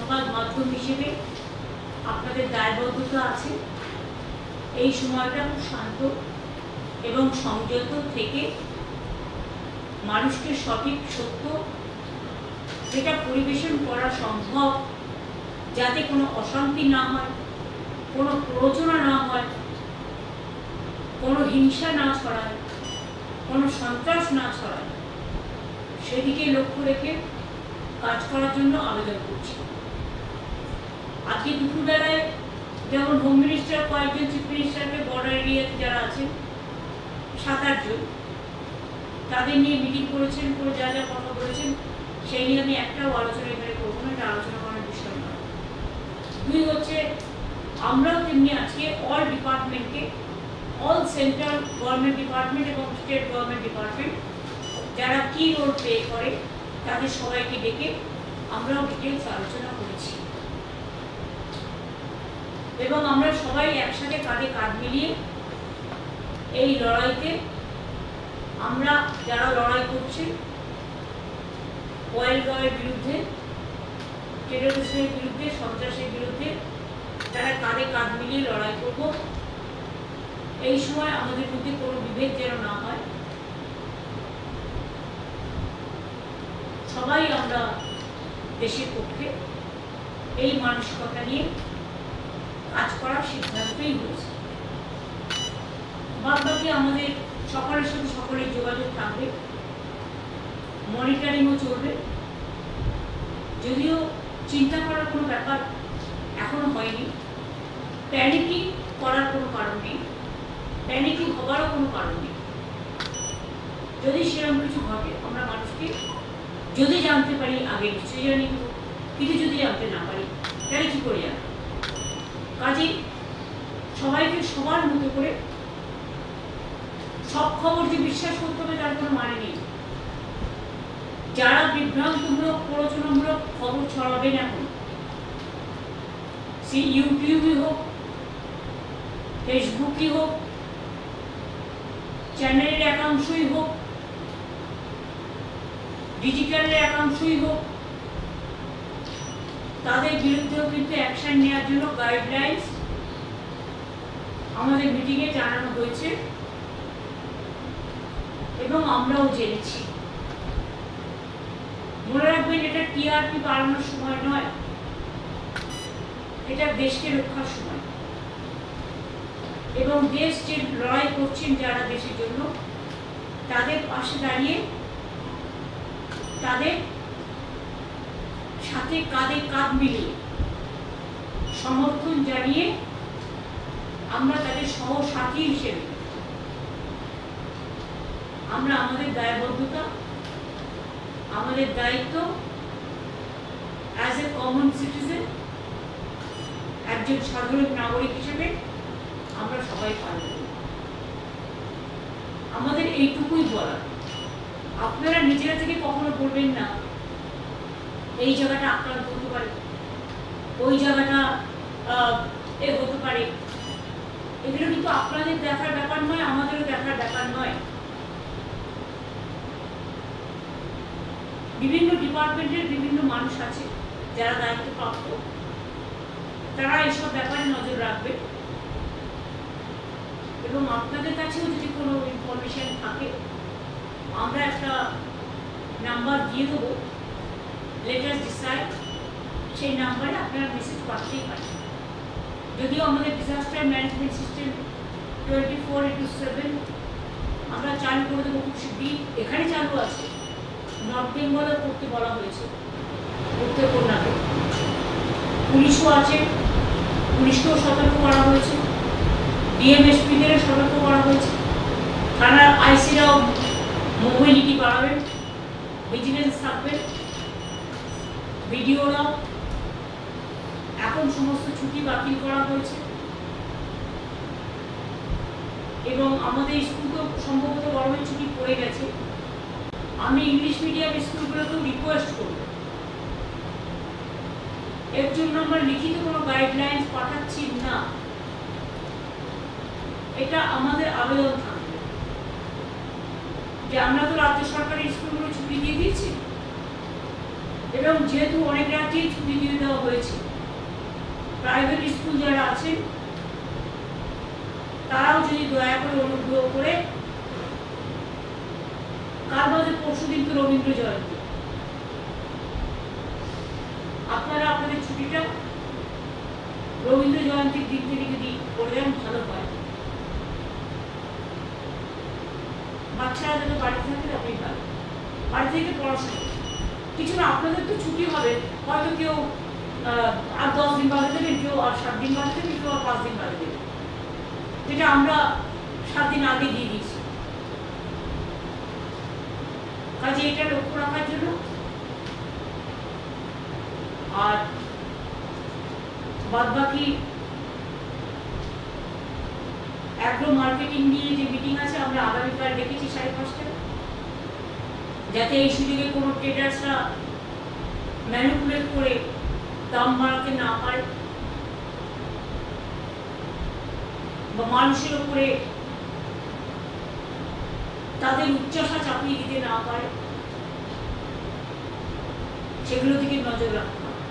সংবাদ মাধ্যম হিসেবে আপনাদের দায়বদ্ধতা আছে এই সময়টা খুব শান্ত এবং সংযত থেকে মানুষকে সঠিক সত্য যেটা পরিবেশন করা সম্ভব, যাতে কোনো অশান্তি না হয়, কোনো প্ররোচনা না হয়, কোনো হিংসা না ছড়ায়, কোনো সন্ত্রাস না ছড়ায়, সেদিকে লক্ষ্য রেখে কাজ করার জন্য আবেদন করছি। আজকে দুপুরবেলায় যেমন হোম মিনিস্টার কয়েকজন চিফ মিনিস্টারকে বর্ডার এরিয়াতে যারা আছেন 7-8 জন, তাদের নিয়ে মিটিং করেছেন, করে যা যা কথা বলেছেন সেই নিয়ে আমি একটাও আলোচনা এখানে করবো না, এটা আলোচনা করার বিষয় নয়। 2 হচ্ছে আমরাও তেমনি আজকে অল ডিপার্টমেন্টকে, অল সেন্ট্রাল গভর্নমেন্ট ডিপার্টমেন্ট এবং স্টেট গভর্নমেন্ট ডিপার্টমেন্ট যারা কি রোল প্লে করে তাদের সবাইকে ডেকে আমরাও ডিটেলস আলোচনা করেছি এবং আমরা সবাই একসাথে কাঁধে কাঁধ মিলিয়ে এই লড়াইতে আমরা যারা লড়াই করছি পহেলগাঁওয়ের বিরুদ্ধে, টেররিস্টের বিরুদ্ধে, সন্ত্রাসের বিরুদ্ধে তারা কাঁধে কাঁধ মিলিয়ে লড়াই করব। এই সময় আমাদের মধ্যে কোনো বিভেদ যেন না হয়, সবাই আমরা দেশের পক্ষে এই মানসিকতা নিয়ে কাজ করার সিদ্ধান্তই হয়েছে। বাদ বাকি আমাদের সকলের সাথে সকলের যোগাযোগ থাকবে, মনিটরিংও চলবে। যদিও চিন্তা করার কোনো ব্যাপার এখনো হয়নি, প্যানিকিং করার কোনো কারণ নেই, প্যানিকিং হবারও কোনো কারণ নেই। যদি সেরকম কিছু ঘটে আমরা মানুষকে যদি জানতে পারি আগে নিশ্চয়ই জানি দেবো, কিন্তু যদি জানতে না পারি তাহলে কী করে জানবো? কাজেই সবাইকে সবার মতো করে সব খবর যে বিশ্বাস করতে হবে তার কোনো মানে নেই। যারা বিভ্রান্তমূলক, প্ররোচনামূলক খবর ছড়াবেন এখন, সে ইউটিউবই হোক, ফেসবুকই হোক, চ্যানেলের একাংশই হোক, ডিজিটালের একাংশই হোক, তাদের বিরুদ্ধেও কিন্তু অ্যাকশন নেওয়ার জন্য গাইডলাইন্স আমাদের মিটিংয়ে জানানো হয়েছে এবং আমরাও জেনেছি। মনে রাখবেন, এটা টিআরপি বাড়ানোর সময় নয়, এটা দেশকে রক্ষার সময় এবং দেশ যে লড়াই করছেন যারা দেশের জন্য তাদের পাশে দাঁড়িয়ে তাদের সাথে কাঁধে কাঁধ মিলিয়ে সমর্থন জানিয়ে আমরা তাদের সহসাথী হিসেবে আমরা আমাদের দায়বদ্ধতা, আমাদের দায়িত্ব অ্যাজ এ কমন সিটিজেন, একজন সাধারণ নাগরিক হিসেবে আমরা সবাই পালন করি। আমাদের এইটুকুই বলা, আপনারা নিজেরা থেকে কখনো বলবেন না এই জায়গাটা আক্রান্ত হতে পারে, ওই জায়গাটা হতে পারে। এগুলো কিন্তু আপনাদের দেখার ব্যাপার নয়, আমাদেরও দেখার ব্যাপার নয়। বিভিন্ন ডিপার্টমেন্টের বিভিন্ন মানুষ আছে যারা দায়িত্বপ্রাপ্ত, তারা এসব ব্যাপারে নজর রাখবে এবং আপনাদের কাছেও যদি কোনো ইনফরমেশন থাকে আমরা একটা নাম্বার দিয়ে দেবো, লেট আস ডিসাইড, সেই নাম্বারে আপনারা মেসেজ পাঠাতেই পারেন। যদিও আমাদের ডিজাস্টার ম্যানেজমেন্ট সিস্টেম 24/7 আমরা চালু করে দেবো খুব শীঘ্রই। এখানে চালু আছে, নর্থ বেঙ্গলে করতে বলা হয়েছে, করতে কন্যাকে। পুলিশও আছে, পুলিশকেও সতর্ক করা হয়েছে, ডিএমএসপিদের সতর্ক করা হয়েছে, থানার আইসিরাও মোবিলিটি বাড়াবেন, ভিজিলেন্স থাকবেন, ভিডিওরাও। এখন সমস্ত ছুটি বাতিল করা হয়েছে এবং আমাদের স্কুল তো সম্ভবত গরমের ছুটি পড়ে গেছে। আমি ইংলিশ মিডিয়াম স্কুলগুলোকেও রিকোয়েস্ট করব, এর জন্য আমরা লিখিত কোনো গাইডলাইন্স পাঠাচ্ছি না, এটা আমাদের আবেদন থাকবে যে আমরা তো রাজ্য সরকারের স্কুলগুলো ছুটি দিয়ে দিয়েছি, এবং যেহেতু অনেক রাজ্যেই ছুটি দিয়ে দেওয়া হয়েছে, প্রাইভেট স্কুল যারা আছেন তারাও যদি দয়া করে অনুগ্রহ করে, কাল বাদে পরশু দিন তো রবীন্দ্র জয়ন্তী, আপনারা আপনাদের ছুটিটা রবীন্দ্র জয়ন্তীর দিন থেকে যদি করে দেন ভালো হয়। বাচ্চারা যাতে বাড়ি থাকে আপনি ভালো, বাড়ি থেকে পড়াশোনা কিছু না, আপনাদের তো ছুটি হবে, হয়তো কেউ আর 10 দিন বাদে দেবেন, কেউ আর 7 দিন বাদে দেবেন, কেউ আর 5 দিন বাদে দেবেন, যেটা আমরা 7 দিন আগে দিয়ে দিয়েছি। কাজে এটা লক্ষ্য রাখার জন্য। আর বাদ বাকি অ্যাগ্রো মার্কেটিং নিয়ে যে মিটিং আছে আমরা আগামীকাল ডেকেছি 5:30টায়, যাতে এই সুযোগে কোনো ট্রেডার্সরা ম্যানিপুলেট করে দাম বাড়াতে না পারে বা মানুষের উপরে তাদের উচ্চাসা চাপিয়ে দিতে না পারে, সেগুলো দিকে নজর রাখতে হবে।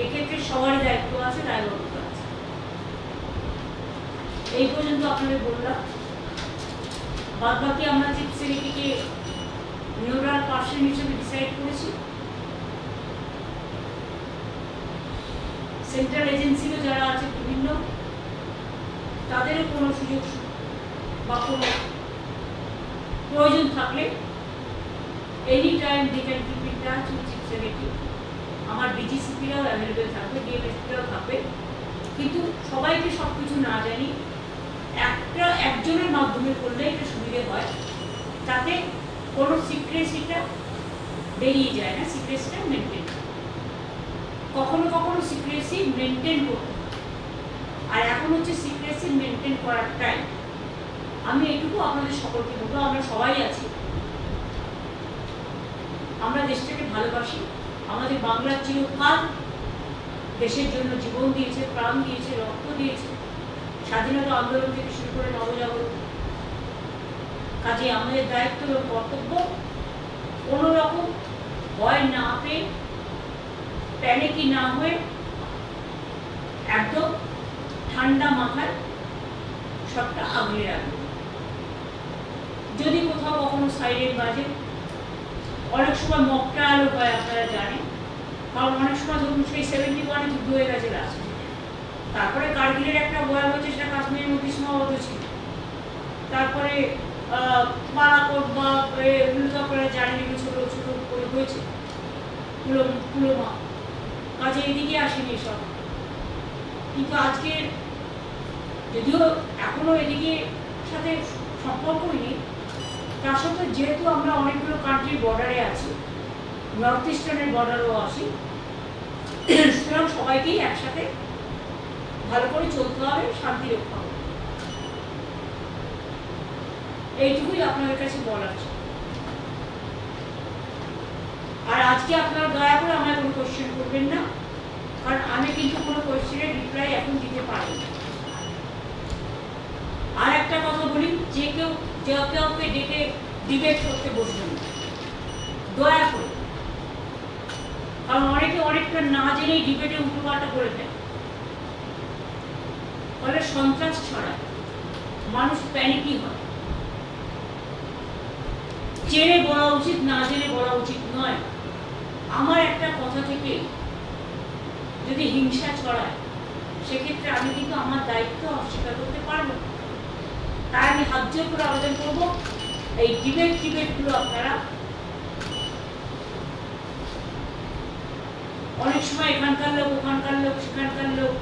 এক্ষেত্রে সবারই দায়িত্ব আছে, দায়বদ্ধতা আছে। এই পর্যন্ত আপনাদের বললাম। বাদ বাকি আমরা চিফ সেক্রেটারিকে নিউরাল পার্সন হিসেবে ডিসাইড করেছি। সেন্ট্রাল এজেন্সিরও যারা আছে বিভিন্ন, তাদেরও কোনো সুযোগ বা কোনো প্রয়োজন থাকলে any time they can keep in touch with chief secretary. আমার ডিজিসিপিরাও অ্যাভেলেবেল থাকবে, ডিএমএসপিরাও থাকবে, কিন্তু সবাইকে সব কিছু না জানি একজনের মাধ্যমে করলে এটা সুবিধে হয়, তাতে কোনো সিক্রেসিটা বেরিয়ে যায় না, সিক্রেসিটা মেনটেন। কখনো কখনো সিক্রেসি মেনটেন করতে হয়, আর এখন হচ্ছে সিক্রেসি মেনটেন করার টাইম। আমি এটুকু আপনাদের সকলকে বলবো, আমরা সবাই আছি, আমরা দেশটাকে ভালোবাসি। আমাদের বাংলার চিরকাল দেশের জন্য জীবন দিয়েছে, প্রাণ দিয়েছে, রক্ত দিয়েছে, স্বাধীনতা আন্দোলন থেকে শুরু করে নবজাগরণ। কাজে আমাদের দায়িত্ব এবং কর্তব্য কোনো রকম ভয় না পেয়ে, প্যানিকি না হয়ে, একদম ঠান্ডা মাথায় সবটা আগলে রাখবে। যদি কোথাও কখনো সাইরেন বাজে, অনেক সময় মক ট্রায়ালও হয়, আপনারা জানেন, কারণ অনেক সময় ধরুন সেই 71-এ যুদ্ধ হয়ে গেছে লাস্ট, তারপরে কার্গিলের একটা বয়া হয়েছে, সেটা কাশ্মীরের মধ্যে সীমাবদ্ধ ছিল, তারপরে বালাকোট বা এগুলো তো আপনারা জানেন, এগুলো ছোটো ছোটো করে হয়েছে, পুলওয়ামা। কাজে এদিকে আসেনি সব, কিন্তু আজকে যদিও এখনো এদিকে সাথে সম্পর্কই নেই, তার সাথে যেহেতু আমরা অনেকগুলো কান্ট্রির বর্ডারে আছি, নর্থ ইস্টার্নের বর্ডারও আছি, সুতরাং সবাইকেই একসাথে ভালো করে চলতে হবে, শান্তি রক্ষা হবে। এইটুকুই আপনাদের কাছে বলার ছিল। আর আজকে আপনারা দয়া করে আমায় কোনো কোয়েশ্চেন করবেন না, কারণ আমি কিন্তু কোনো কোয়েশ্চেনের রিপ্লাই এখন দিতে পারি না। আর একটা কথা বলি, যে কেউ কাউকে ডেকে ডিবেট করতে বসবেন না, দয়া করে, কারণ অনেকে অনেকটা না জেনেই ডিবেটে উল্টোপাল্টা করে দেয়, ফলে সন্ত্রাস ছড়ায়, মানুষ প্যানিকি হয়। জেনে বলা উচিত, না জেনে বলা উচিত নয়। আমার একটা কথা থেকে যদি হিংসা ছড়ায়, সেক্ষেত্রে আমি কিন্তু আমার দায়িত্ব অস্বীকার করতে পারবো। তাই আমি হাত জোর করে আবেদন করবো, এই ডিবেটগুলো আপনারা অনেক সময় এখানকার লোক, ওখানকার লোক, সেখানকার লোক,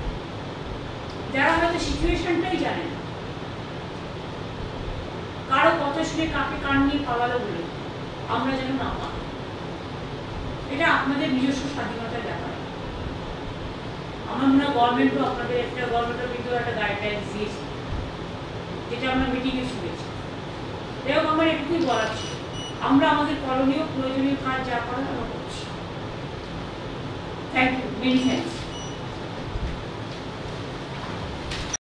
যারা হয়তো সিচুয়েশনটাই জানে না, কারো কথা শুনে কাকে কান নিয়ে পালালো বলে আমরা যেন না পাই। এটা আপনাদের নিজস্ব স্বাধীনতার ব্যাপার। আমার মনে হয় গভর্নমেন্টও আপনাদের গভর্নমেন্টের ভিতরে একটা গাইডলাইন্স দিয়েছে, যেটা আমরা মিটিংয়ে শুনেছি। এবং আমার এটুকুই বলার ছিল, আমরা আমাদের করণীয় প্রয়োজনীয় কাজ যা করার আমরা করছি। Thank you, many thanks.